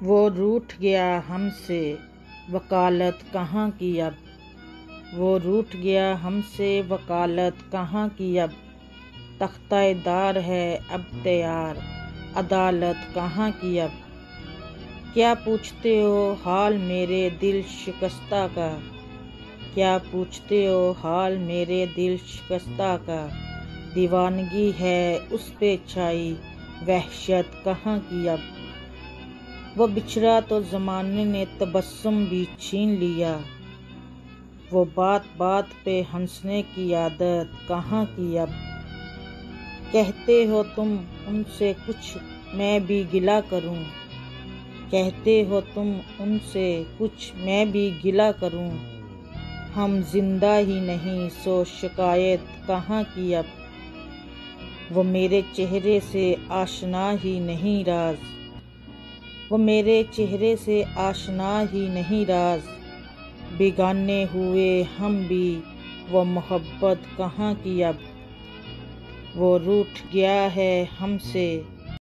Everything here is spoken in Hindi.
वो रूठ गया हमसे, वकालत कहाँ की अब। वो रूठ गया हमसे, वकालत कहाँ की अब। तख्ता-ए-दार है अब तैयार, अदालत कहाँ की अब। क्या पूछते हो हाल मेरे दिल शिकस्ता का, क्या पूछते हो हाल मेरे दिल शिकस्ता का। दीवानगी है उस पे छाई, वहशत कहाँ की अब। वो बिछड़ा तो ज़माने ने तबस्सुम भी छीन लिया, वो बात बात पे हंसने की आदत कहाँ की अब। कहते हो तुम उनसे कुछ मैं भी गिला करूं, कहते हो तुम उनसे कुछ मैं भी गिला करूं। हम जिंदा ही नहीं सो शिकायत कहाँ की अब। वो मेरे चेहरे से आशना ही नहीं राज, वो मेरे चेहरे से आशना ही नहीं राज। बेगाने हुए हम भी, वो मोहब्बत कहाँ की अब। वो रूठ गया है हमसे,